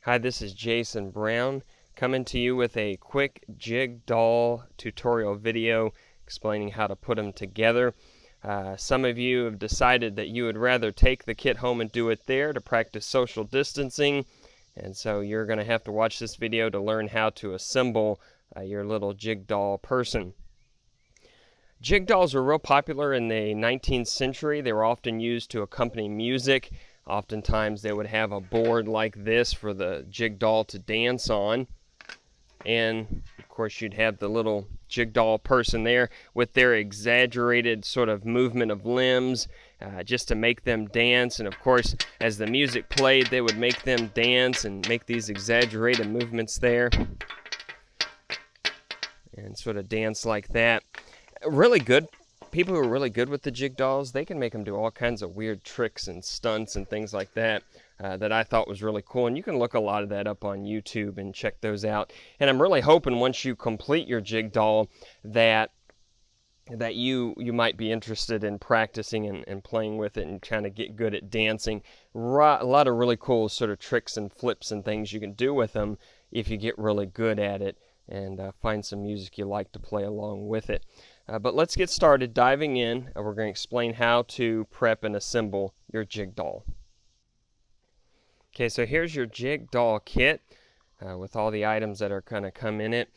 Hi, this is Jason Brown coming to you with a quick jig doll tutorial video explaining how to put them together. Some of you have decided that you would rather take the kit home and do it there to practice social distancing, and so you're going to have to watch this video to learn how to assemble your little jig doll person. Jig dolls were real popular in the 19th century. They were often used to accompany music. Oftentimes they would have a board like this for the jig doll to dance on. And of course you'd have the little jig doll person there with their exaggerated sort of movement of limbs just to make them dance. And of course as the music played they would make them dance and make these exaggerated movements there and sort of dance like that. Really good. People who are really good with the jig dolls, they can make them do all kinds of weird tricks and stunts and things like that that I thought was really cool. And you can look a lot of that up on YouTube and check those out. And I'm really hoping once you complete your jig doll that you might be interested in practicing and playing with it and kind of get good at dancing. A lot of really cool sort of tricks and flips and things you can do with them if you get really good at it and find some music you like to play along with it. But let's get started diving in. We're going to explain how to prep and assemble your jig doll. Okay, so here's your jig doll kit with all the items that are going to come in it.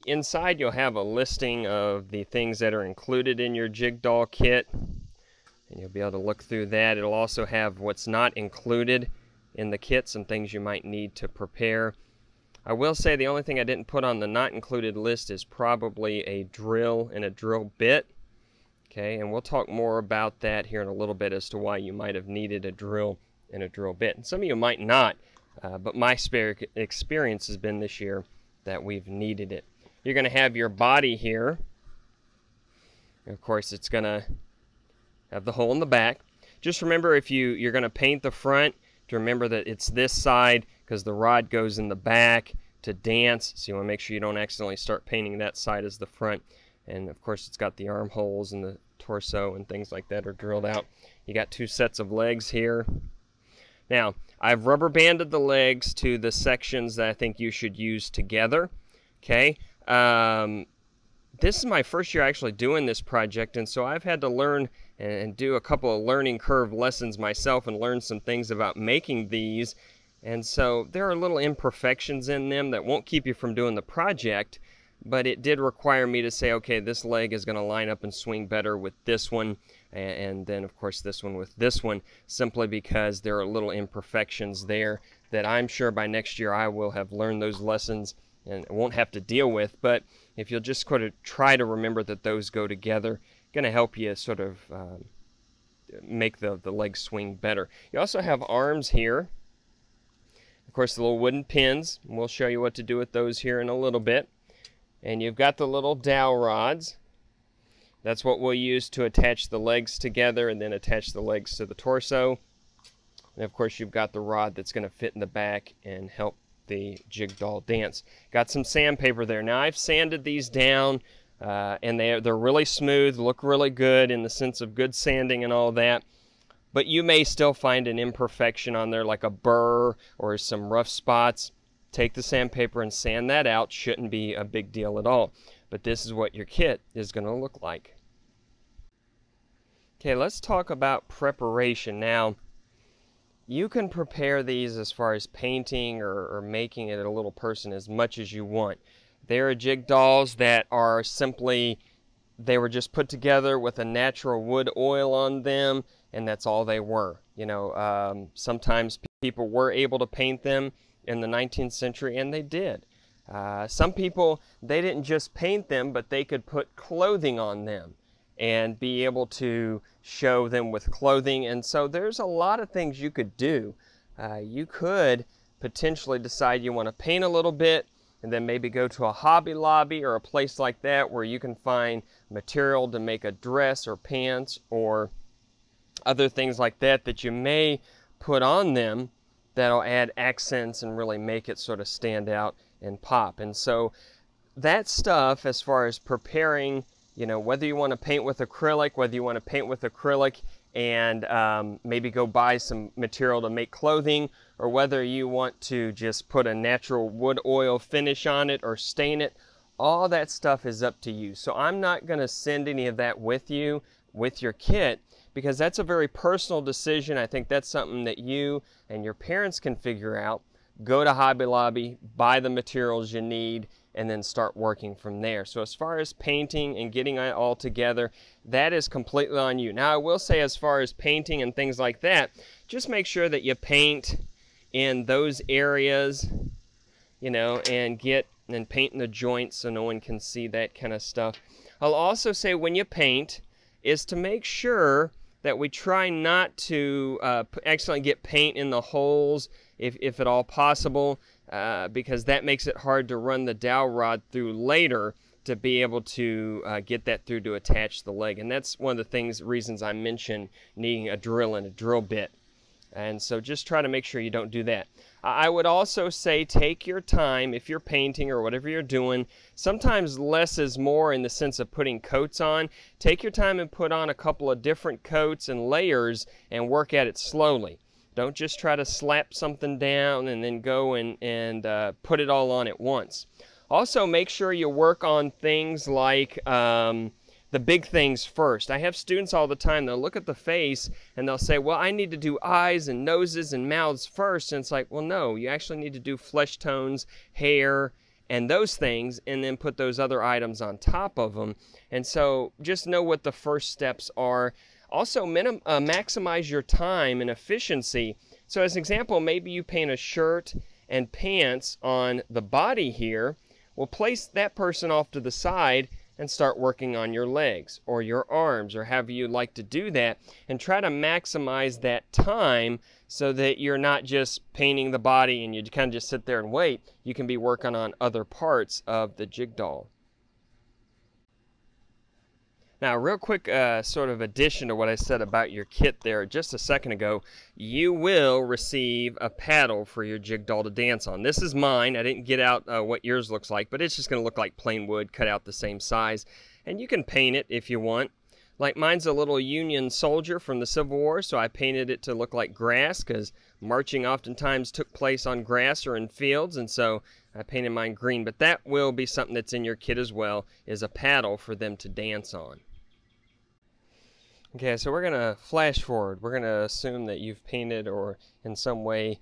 Inside you'll have a listing of the things that are included in your jig doll kit, and you'll be able to look through that. It'll also have what's not included in the kit, some things you might need to prepare. I will say the only thing I didn't put on the not included list is probably a drill and a drill bit. Okay, and we'll talk more about that here in a little bit as to why you might have needed a drill and a drill bit. And some of you might not, but my experience has been this year that we've needed it. You're going to have your body here. Of course, it's going to have the hole in the back. Just remember, if you're going to paint the front, to remember that it's this side because the rod goes in the back to dance, so you want to make sure you don't accidentally start painting that side as the front. And of course it's got the armholes and the torso and things like that are drilled out. You got two sets of legs here. Now I've rubber banded the legs to the sections that I think you should use together. Okay, this is my first year actually doing this project, and so I've had to learn and do a couple of learning curve lessons myself and learn some things about making these. And so there are little imperfections in them that won't keep you from doing the project, but it did require me to say, okay, this leg is going to line up and swing better with this one, and then of course this one with this one, simply because there are little imperfections there that I'm sure by next year I will have learned those lessons and won't have to deal with. But if you'll just sort of try to remember that those go together, going to help you sort of make the leg swing better. You also have arms here. Of course, the little wooden pins. We'll show you what to do with those here in a little bit. And you've got the little dowel rods. That's what we'll use to attach the legs together and then attach the legs to the torso. And of course, you've got the rod that's going to fit in the back and help the jig doll dance. Got some sandpaper there. Now I've sanded these down and they're really smooth, look really good in the sense of good sanding and all that. But you may still find an imperfection on there, like a burr or some rough spots. Take the sandpaper and sand that out. Shouldn't be a big deal at all. But this is what your kit is going to look like. Okay, let's talk about preparation. Now, you can prepare these as far as painting or making it a little person as much as you want. There are jig dolls that are simply, they were just put together with a natural wood oil on them, and that's all they were. You know, sometimes people were able to paint them in the 19th century, and they did. Some people, they didn't just paint them, but they could put clothing on them and be able to show them with clothing. And so there's a lot of things you could do. You could potentially decide you want to paint a little bit and then maybe go to a Hobby Lobby or a place like that where you can find material to make a dress or pants or other things like that that you may put on them that'll add accents and really make it sort of stand out and pop. And so that stuff, as far as preparing, you know, whether you want to paint with acrylic, and maybe go buy some material to make clothing, or whether you want to just put a natural wood oil finish on it or stain it, all that stuff is up to you. So I'm not going to send any of that with you with your kit, because that's a very personal decision. I think that's something that you and your parents can figure out. Go to Hobby Lobby, buy the materials you need, and then start working from there. So as far as painting and getting it all together, that is completely on you. Now I will say, as far as painting and things like that, just make sure that you paint in those areas, you know, and paint in the joints so no one can see that kind of stuff. I'll also say, when you paint, is to make sure that we try not to accidentally get paint in the holes, if at all possible, because that makes it hard to run the dowel rod through later to be able to get that through to attach the leg. And that's one of the reasons I mentioned needing a drill and a drill bit. And so just try to make sure you don't do that. I would also say, take your time if you're painting or whatever you're doing. Sometimes less is more in the sense of putting coats on. Take your time and put on a couple of different coats and layers and work at it slowly. Don't just try to slap something down and then go and put it all on at once. Also, make sure you work on things like the big things first. I have students all the time, they'll look at the face and they'll say, well, I need to do eyes and noses and mouths first. And it's like, well, no, you actually need to do flesh tones, hair, and those things, and then put those other items on top of them. And so just know what the first steps are. Also, maximize your time and efficiency. So as an example, maybe you paint a shirt and pants on the body here. Well, place that person off to the side and start working on your legs or your arms, or however you'd like to do that, and try to maximize that time so that you're not just painting the body and you kind of just sit there and wait. You can be working on other parts of the jig doll. Now, real quick sort of addition to what I said about your kit there just a second ago, you will receive a paddle for your jig doll to dance on. This is mine. I didn't get out what yours looks like, but it's just going to look like plain wood, cut out the same size. And you can paint it if you want. Like, mine's a little Union soldier from the Civil War, so I painted it to look like grass, because marching oftentimes took place on grass or in fields, and so I painted mine green. But that will be something that's in your kit as well, is a paddle for them to dance on. Okay, so we're going to flash forward. We're going to assume that you've painted or in some way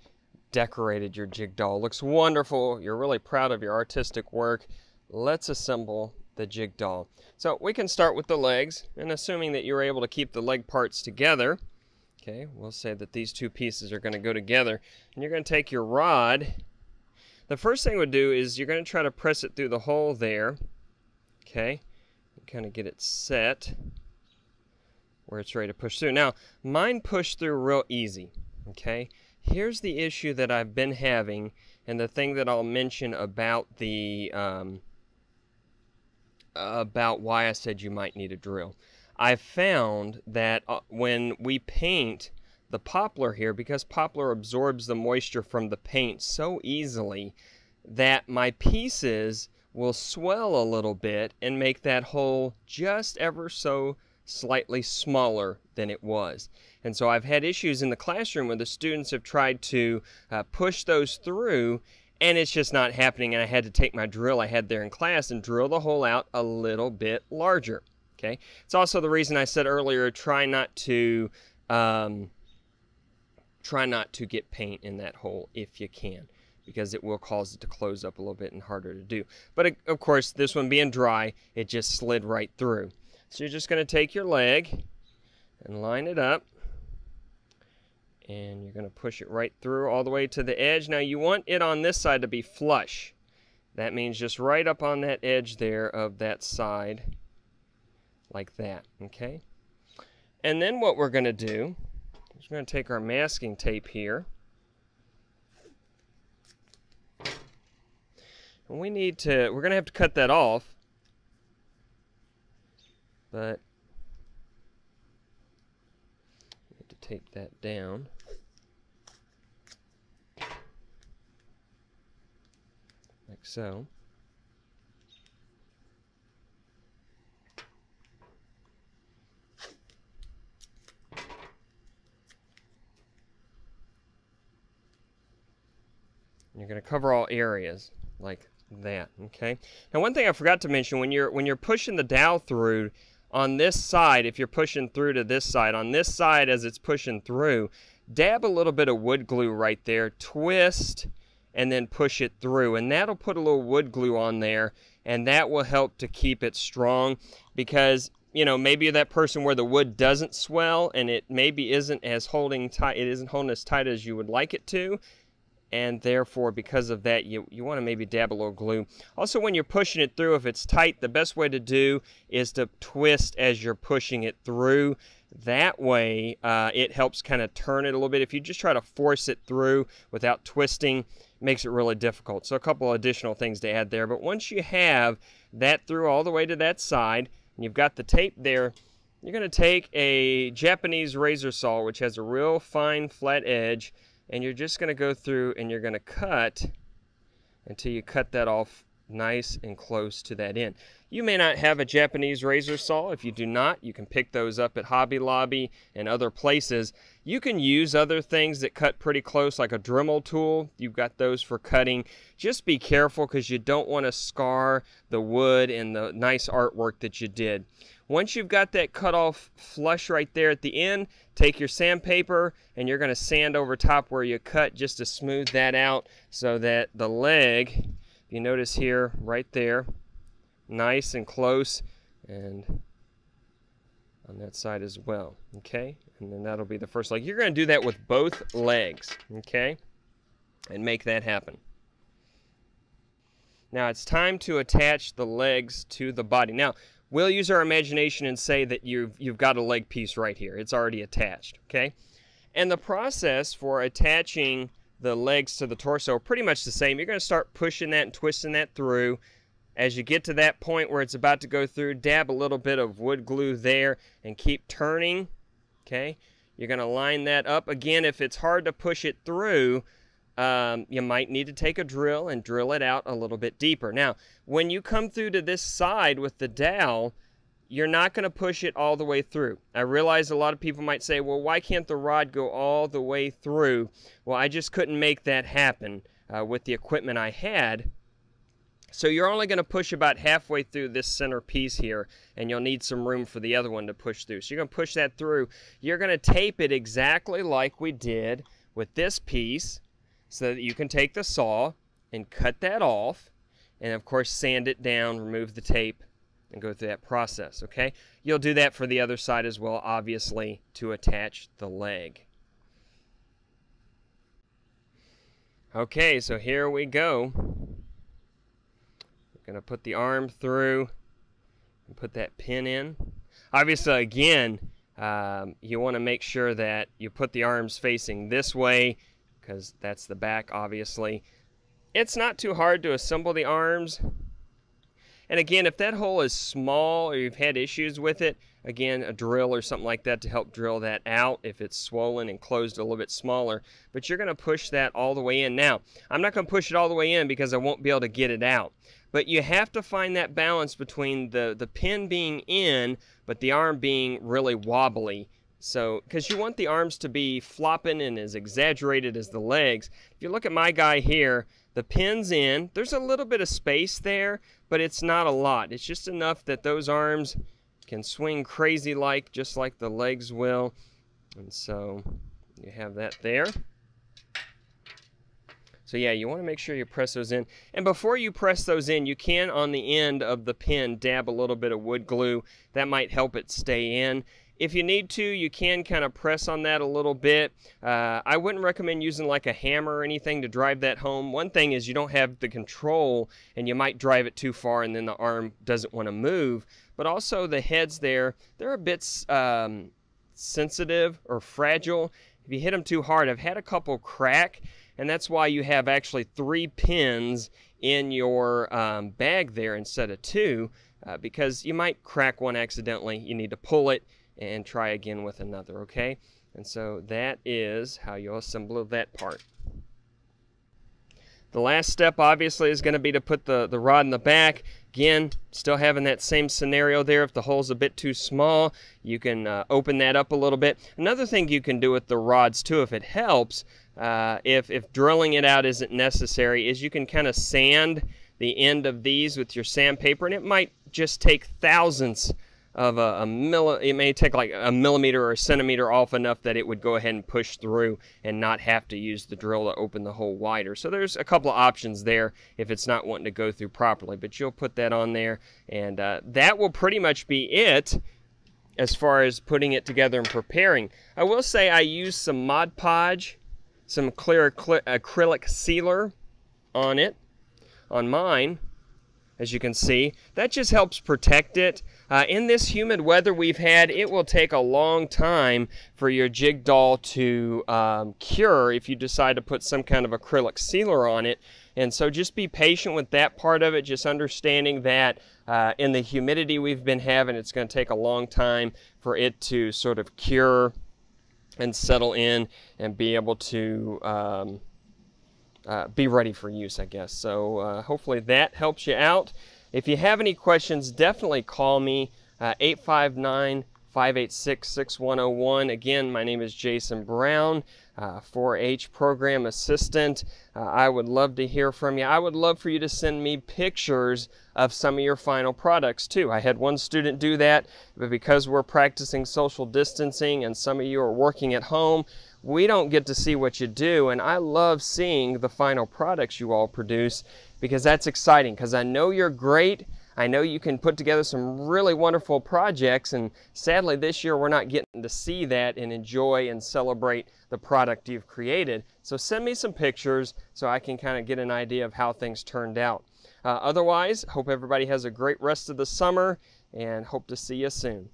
decorated your jig doll. It looks wonderful. You're really proud of your artistic work. Let's assemble the jig doll. So we can start with the legs, and assuming that you're able to keep the leg parts together, okay, we'll say that these two pieces are going to go together, and you're going to take your rod. The first thing we'll do is you're going to try to press it through the hole there, okay, and kind of get it set where it's ready to push through. Now, mine pushed through real easy, okay? Here's the issue that I've been having, and the thing that I'll mention about the about why I said you might need a drill. I've found that when we paint the poplar here, because poplar absorbs the moisture from the paint so easily, that my pieces will swell a little bit and make that hole just ever so slightly smaller than it was. And so I've had issues in the classroom where the students have tried to push those through, and it's just not happening, and I had to take my drill I had there in class and drill the hole out a little bit larger. Okay, it's also the reason I said earlier, try not to get paint in that hole if you can, because it will cause it to close up a little bit and harder to do. But of course, this one being dry, it just slid right through. So you're just going to take your leg and line it up, and you're going to push it right through all the way to the edge. Now you want it on this side to be flush. That means just right up on that edge there of that side, like that, okay? And then what we're going to do is we're going to take our masking tape here, and we're going to have to cut that off. But I need to tape that down like so. Cover all areas like that, okay? Now one thing I forgot to mention, when you're pushing the dowel through on this side, if you're pushing through to this side, on this side as it's pushing through, dab a little bit of wood glue right there, twist, and then push it through, and that'll put a little wood glue on there, and that will help to keep it strong, because you know, maybe you're that person where the wood doesn't swell and it maybe isn't as holding tight, it isn't holding as tight as you would like it to, and therefore because of that you want to maybe dab a little glue. Also, when you're pushing it through, if it's tight, the best way to do is to twist as you're pushing it through. That way it helps kind of turn it a little bit. If you just try to force it through without twisting, it makes it really difficult. So a couple additional things to add there. But once you have that through all the way to that side and you've got the tape there, you're going to take a Japanese razor saw, which has a real fine flat edge, and you're just going to go through and you're going to cut until you cut that off nice and close to that end. You may not have a Japanese razor saw. If you do not, you can pick those up at Hobby Lobby and other places. You can use other things that cut pretty close, like a Dremel tool. You've got those for cutting. Just be careful, because you don't want to scar the wood and the nice artwork that you did. Once you've got that cut off flush right there at the end, take your sandpaper and you're going to sand over top where you cut, just to smooth that out, so that the leg, you notice here, right there, nice and close, and on that side as well, okay? And then that'll be the first leg. You're going to do that with both legs, okay? And make that happen. Now it's time to attach the legs to the body. Now, we'll use our imagination and say that you've got a leg piece right here. It's already attached, okay? And the process for attaching the legs to the torso are pretty much the same. You're going to start pushing that and twisting that through. As you get to that point where it's about to go through, dab a little bit of wood glue there and keep turning, okay? You're going to line that up. Again, if it's hard to push it through, you might need to take a drill and drill it out a little bit deeper. Now, when you come through to this side with the dowel, you're not going to push it all the way through. I realize a lot of people might say, well, why can't the rod go all the way through? Well, I just couldn't make that happen with the equipment I had. So you're only going to push about halfway through this center piece here, and you'll need some room for the other one to push through. So you're going to push that through. You're going to tape it exactly like we did with this piece, so that you can take the saw and cut that off, and of course sand it down, remove the tape, and go through that process, okay? You'll do that for the other side as well, obviously, to attach the leg. Okay, so here we go. We're going to put the arm through and put that pin in. Obviously, again, you want to make sure that you put the arms facing this way, because that's the back, obviously. It's not too hard to assemble the arms. And again, if that hole is small or you've had issues with it, again, a drill or something like that to help drill that out if it's swollen and closed a little bit smaller. But you're going to push that all the way in. Now, I'm not going to push it all the way in because I won't be able to get it out. But you have to find that balance between the pin being in, but the arm being really wobbly. So, because you want the arms to be flopping and as exaggerated as the legs. If you look at my guy here, the pin's in. There's a little bit of space there, but it's not a lot. It's just enough that those arms can swing crazy like, just like the legs will. And so, you have that there. So yeah, you want to make sure you press those in. And before you press those in, you can, on the end of the pin, dab a little bit of wood glue. That might help it stay in. If you need to, you can kind of press on that a little bit. I wouldn't recommend using like a hammer or anything to drive that home. One thing is you don't have the control, and you might drive it too far and then the arm doesn't want to move. But also the heads there, they're a bit sensitive or fragile. If you hit them too hard, I've had a couple crack, and that's why you have actually 3 pins in your bag there instead of 2, because you might crack one accidentally. You need to pull it and try again with another, okay? And so that is how you'll assemble that part. The last step obviously is going to be to put the rod in the back. Again, still having that same scenario there. If the hole's a bit too small, you can open that up a little bit. Another thing you can do with the rods too, if it helps, if drilling it out isn't necessary, is you can kind of sand the end of these with your sandpaper, and it might just take thousandths of it may take like a millimeter or a centimeter off enough that it would go ahead and push through and not have to use the drill to open the hole wider. So there's a couple of options there if it's not wanting to go through properly, but you'll put that on there, and that will pretty much be it as far as putting it together and preparing. I will say I used some Mod Podge, some clear acrylic sealer on it, on mine, as you can see. That just helps protect it. In this humid weather we've had, it will take a long time for your jig doll to cure if you decide to put some kind of acrylic sealer on it. And so just be patient with that part of it, just understanding that in the humidity we've been having, it's going to take a long time for it to sort of cure and settle in and be able to be ready for use, I guess. So hopefully that helps you out. If you have any questions, definitely call me, 859-586-6101. Again, my name is Jason Brown, 4-H program assistant. I would love to hear from you. I would love for you to send me pictures of some of your final products too. I had one student do that, but because we're practicing social distancing and some of you are working at home, we don't get to see what you do, and I love seeing the final products you all produce, because that's exciting, because I know you're great. I know you can put together some really wonderful projects, and sadly this year we're not getting to see that and enjoy and celebrate the product you've created. So send me some pictures so I can kind of get an idea of how things turned out. Otherwise, hope everybody has a great rest of the summer, and hope to see you soon.